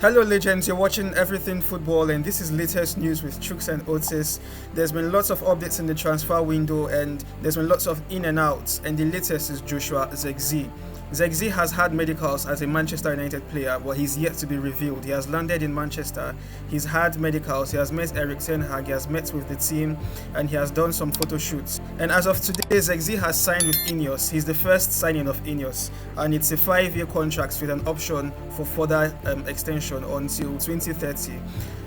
Hello, legends. You're watching Everything Football, and this is latest news with Chooks and Otis. There's been lots of updates in the transfer window, and there's been lots of in and outs. And the latest is Joshua Zirkzee. Zirkzee has had medicals as a Manchester United player, but he's yet to be revealed. He has landed in Manchester. He's had medicals. He has met Erik ten Hag. He has met with the team, and he has done some photo shoots. And as of today, Zirkzee has signed with Ineos. He's the first signing of Ineos, and it's a 5-year contract with an option for further extension until 2030.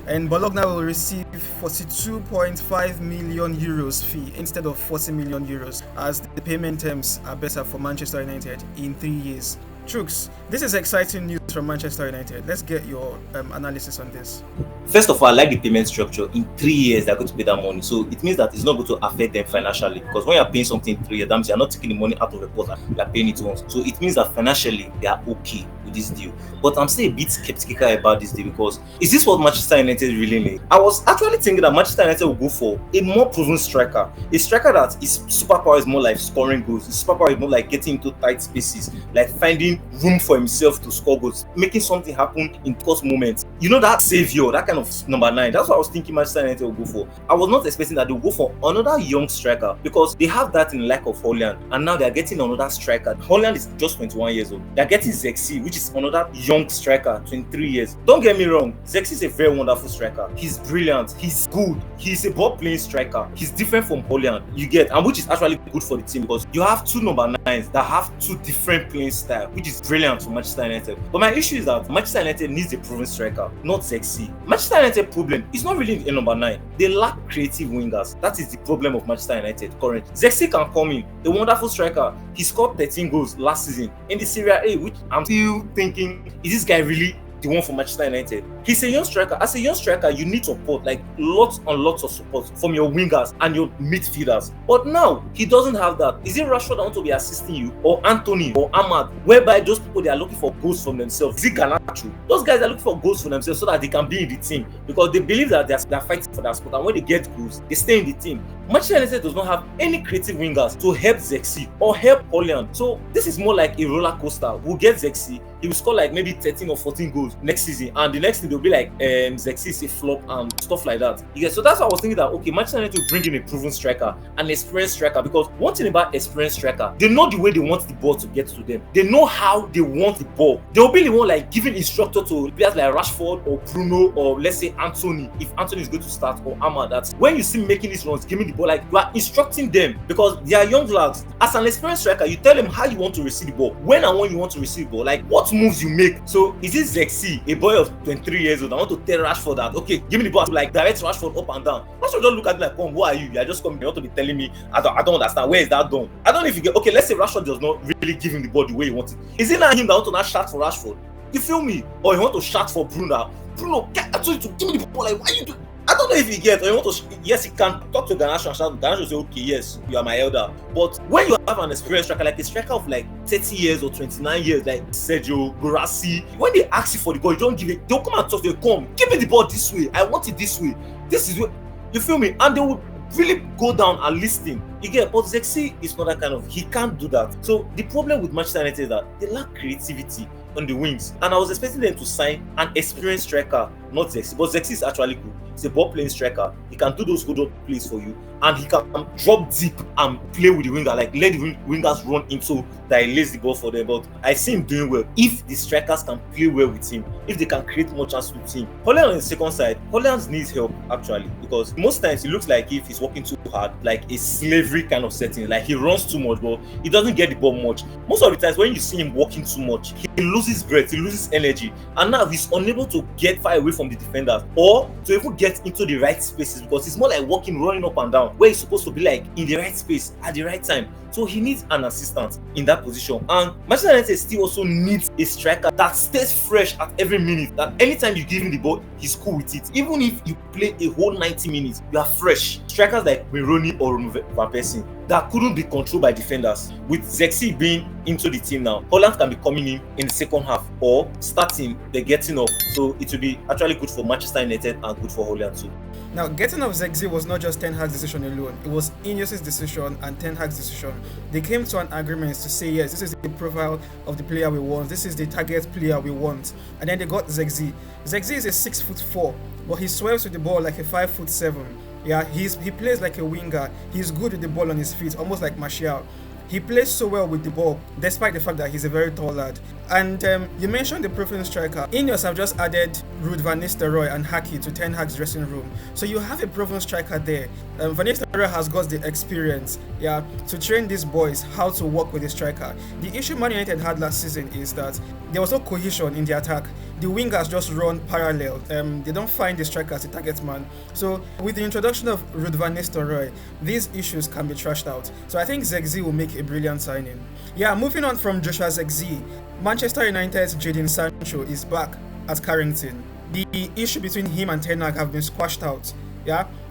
And Bologna will receive 42.5 million euros fee instead of 40 million euros, as the payment terms are better for Manchester United in 3 years. Chooks, this is exciting news from Manchester United. Let's get your analysis on this. First of all, I like the payment structure. In 3 years, they're going to pay that money. So it means that it's not going to affect them financially. Because when you're paying something in 3 years, that means you're not taking the money out of the pot and you're paying it once. So it means that financially, they are okay with this deal. But I'm still a bit skeptical about this deal because is this what Manchester United really need? I was actually thinking that Manchester United will go for a more proven striker. A striker that his superpower is more like scoring goals. His superpower is more like getting into tight spaces, like finding room for himself to score goals, making something happen in close moments. You know, that savior, that kind of number 9. That's what I was thinking Manchester United will go for. I was not expecting that they'll go for another young striker because they have that in lack of Holland, and now they're getting another striker. Holland is just 21 years old. They're getting Zirkzee, which is another young striker, 23 years. Don't get me wrong, Zirkzee is a very wonderful striker. He's brilliant. He's good. He's a ball-playing striker. He's different from Holland, you get, and which is actually good for the team because you have two number 9s that have two different playing styles, which is brilliant for Manchester United. But my issue is that Manchester United needs a proven striker, not Zirkzee. Manchester United problem is not really a number 9. They lack creative wingers. That is the problem of Manchester United currently. Zirkzee can come in, a wonderful striker. He scored 13 goals last season in the Serie A, which I'm still thinking, is this guy really the one for Manchester United? He's a young striker. As a young striker, you need support, like lots and lots of support from your wingers and your midfielders. But now he doesn't have that. Is it Rashford that want to be assisting you, or Anthony, or Ahmad? Whereby those people, they are looking for goals from themselves. Is it Garnacho? Those guys are looking for goals for themselves so that they can be in the team because they believe that they're fighting for that spot, and when they get goals, they stay in the team. Manchester United does not have any creative wingers to help Zirkzee or help Holland. So this is more like a roller coaster. We'll get Zirkzee. He will score like maybe 13 or 14 goals next season, and the next thing they'll be like Zirkzee is a flop and stuff like that. Yeah, so that's why I was thinking that okay, Manchester United will bring in a proven striker, an experienced striker, because one thing about experienced striker, they know the way they want the ball to get to them. They know how they want the ball. They'll be the one like giving instructor to players like Rashford or Bruno or let's say Anthony, if Anthony is going to start, or Ahmad. That when you see making these runs, giving the ball, like you are instructing them because they are young lads. As an experienced striker, you tell them how you want to receive the ball, when and when you want to receive the ball, like what moves you make. So is it Zirkzee, a boy of 23 years old, I want to tell Rashford that okay, give me the ball, to like direct Rashford up and down? Rashford don't look at me like, come, who are you? You are just coming, you want to be telling me, I don't understand, where is that done? I don't know if you get, okay, let's say Rashford does not really give him the ball the way he wants it. Is it not him that want to not shout for Rashford? You feel me? Or you want to shout for Bruno? Bruno, I told you to give me the ball, like why you do? I don't know if he gets, or you want to, yes, he can talk to Garnacho and shout. Garnacho will say, okay, yes, you are my elder. But when you have an experienced striker, like a striker of like 30 years or 29 years, like Sergio Guirassy, when they ask you for the ball, you don't give it, they'll come and talk to you, come, give me the ball this way, I want it this way. This is what, you feel me? And they will really go down and listen. You get, but Zirkzee is not that kind of, he can't do that. So the problem with Manchester United is that they lack creativity on the wings, and I was expecting them to sign an experienced striker, not Zirkzee. But Zirkzee is actually good. He's a ball playing striker. He can do those hold up plays for you, and he can drop deep and play with the winger, like let the wingers run into that he lays the ball for them. But I see him doing well if the strikers can play well with him, if they can create more chances with him. Holland on the second side, Holland needs help actually, because most times it looks like if he's working too hard, like a slavery kind of setting, like he runs too much, but he doesn't get the ball much. Most of the times when you see him working too much, he loses breath, he loses energy, and now he's unable to get far away from the defenders or to even get into the right spaces, because it's more like walking, running up and down, where he's supposed to be like in the right space at the right time. So he needs an assistant in that position. And Manchester United still also needs a striker that stays fresh at every minute, that anytime you give him the ball, he's cool with it. Even if you play a whole 90 minutes, you are fresh. Strikers like Mironi or Van Persie that couldn't be controlled by defenders. With Zirkzee being into the team now, Holland can be coming in the second half or starting the getting off. So it will be actually good for Manchester United and good for Holland too. Now, getting off Zirkzee was not just Ten Hag's decision alone. It was Ineos's decision and Ten Hag's decision. They came to an agreement to say, yes, this is the profile of the player we want. This is the target player we want. And then they got Zirkzee. Zirkzee is a 6'4", but he swerves with the ball like a 5'7". Yeah, he plays like a winger. He's good with the ball on his feet, almost like Martial. He plays so well with the ball, despite the fact that he's a very tall lad. And you mentioned the proven striker. Ineos have just added Ruud van Nistelrooy and Haki to Ten Hag's dressing room. So you have a proven striker there. Van Nistelrooy has got the experience, to train these boys how to work with the striker. The issue Man United had last season is that there was no cohesion in the attack. The wingers just run parallel. They don't find the striker as a target man. So with the introduction of Ruud van Nistelrooy, these issues can be trashed out. So I think Zirkzee will make a brilliant signing. Moving on from Joshua Zirkzee, Manchester United's Jadon Sancho is back at Carrington. The issue between him and Ten Hag have been squashed out.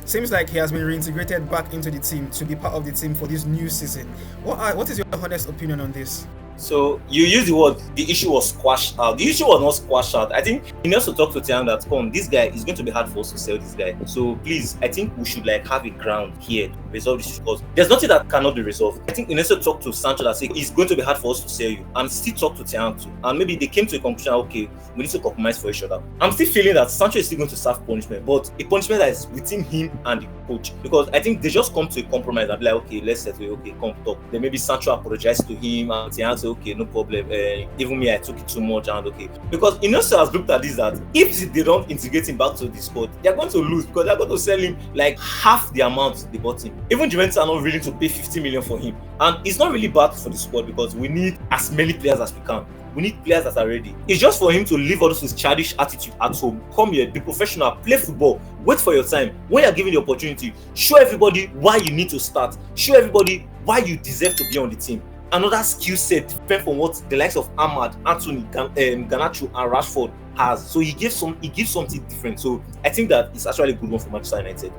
Seems like he has been reintegrated back into the team to be part of the team for this new season. What is your honest opinion on this? So you use the word, the issue was squashed out. The issue was not squashed out. I think he needs to talk to Ten Hag that, come, this guy is going to be hard for us to sell this guy. So please, I think we should have a ground here to resolve this issue, because there's nothing that cannot be resolved. I think he needs to talk to Sancho that say it's going to be hard for us to sell you, and still talk to Ten Hag too. And maybe they came to a conclusion, okay, we need to compromise for each other. I'm still feeling that Sancho is still going to serve punishment, but a punishment that is within him and the coach, because I think they just come to a compromise and be like, okay, let's settle, okay, come talk. Then maybe Sancho apologized to him and Ten Hag say, okay, no problem. Even me, I took it too much, and okay. Because Ineos has looked at this that if they don't integrate him back to the squad, they're going to lose, because they're going to sell him like half the amount they bought him. Even Juventus are not willing to pay 50 million for him. And it's not really bad for the squad, because we need as many players as we can. We need players that are ready. It's just for him to leave all this childish attitude at home. Come here, be professional, play football, wait for your time. When you're given the opportunity, show everybody why you need to start. Show everybody why you deserve to be on the team. Another skill set different from what the likes of Ahmad, Anthony, Garnacho, and Rashford has. So he gives something different. So I think that it's actually a good one for Manchester United.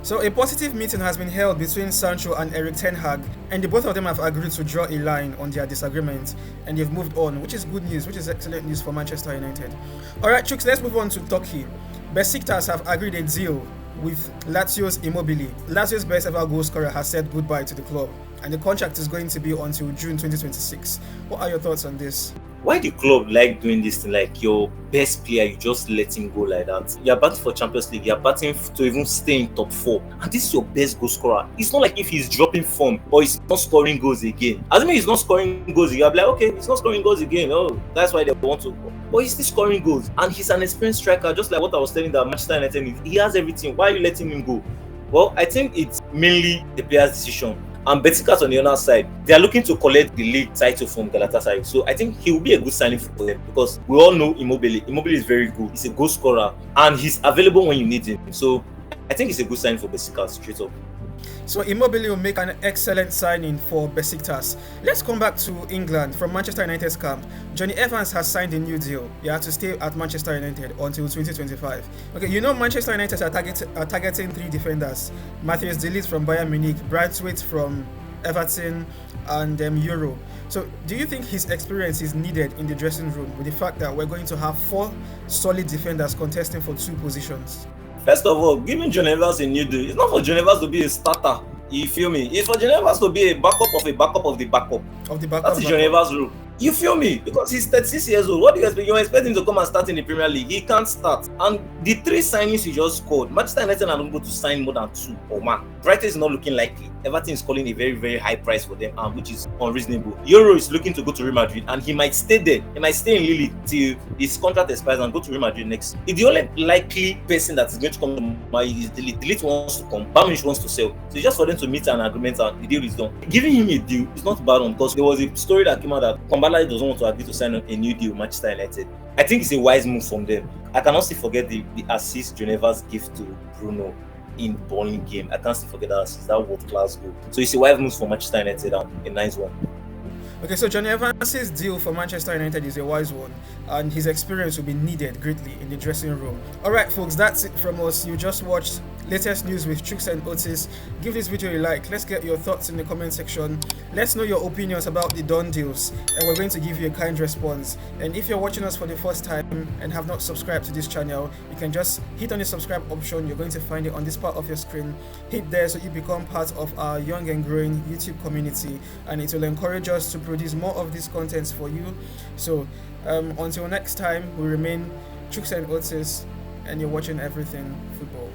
So a positive meeting has been held between Sancho and Erik ten Hag, and the both of them have agreed to draw a line on their disagreement, and they've moved on, which is good news, which is excellent news for Manchester United. Alright, Chooks, let's move on to Turkey. Besiktas have agreed a deal with Lazio's Immobile. Lazio's best ever goal scorer has said goodbye to the club, and the contract is going to be until June 2026. What are your thoughts on this? Why the club like doing this thing? Like your best player, you just let him go like that. You're batting for Champions League, you're batting to even stay in top 4, and this is your best goal scorer. It's not like if he's dropping form or he's not scoring goals again. As he's not scoring goals, you're like, okay, he's not scoring goals again. Oh, that's why they want to. But he's still scoring goals, and he's an experienced striker, just like what I was telling that Manchester United. He has everything. Why are you letting him go? Well, I think it's mainly the player's decision. And Besiktas on the other side, they are looking to collect the league title from Galatasaray. So I think he will be a good signing for them, because we all know Immobile. Immobile is very good. He's a goal scorer, and he's available when you need him. So I think it's a good signing for Besiktas, straight up. So Immobile will make an excellent signing for Besiktas. Let's come back to England from Manchester United's camp. Jonny Evans has signed a new deal, to stay at Manchester United until 2025. Okay, Manchester United are targeting 3 defenders: Matthias de Ligt from Bayern Munich, Braithwaite from Everton, and Euro. So do you think his experience is needed in the dressing room, with the fact that we're going to have 4 solid defenders contesting for 2 positions? First of all, giving Jonny Evans a new deal, it's not for Jonny Evans to be a starter. You feel me? It's for Jonny Evans to be a backup of a backup of the backup. That's Jonny Evans' role. You feel me? Because he's 36 years old. What do you expect? You expect him to come and start in the Premier League? He can't start. And the 3 signings he just scored, Manchester United are not going to sign more than 2 or 1. Brighton is not looking likely. Everton is calling a very, very high price for them, which is unreasonable. Euro is looking to go to Real Madrid, and he might stay there. He might stay in Lille till his contract expires and go to Real Madrid next. If the only likely person that is going to come to my is de Ligt. De Ligt wants to come. Bayern Munich wants to sell. So it's just for them to meet an agreement, and the deal is done. Giving him a deal is not a bad one, because there was a story that came out that Kumbala doesn't want to agree to sign a new deal with Manchester United. I think it's a wise move from them. I can also forget the assist Jonny Evans gave to Bruno in the Bologna game. I can't still forget that assist, that world-class goal. So it's a wise move for Manchester United, a nice one. Okay, so Jonny Evans' deal for Manchester United is a wise one, and his experience will be needed greatly in the dressing room. Alright folks, that's it from us. You just watched latest news with Chooks and Otis. Give this video a like. Let's get your thoughts in the comment section. Let's know your opinions about the done deals, and we're going to give you a kind response. And if you're watching us for the first time and have not subscribed to this channel, you can just hit on the subscribe option. You're going to find it on this part of your screen. Hit there so you become part of our young and growing YouTube community, and it will encourage us to produce more of these contents for you. So until next time, we remain Chooks and Otis, and you're watching Everything Football.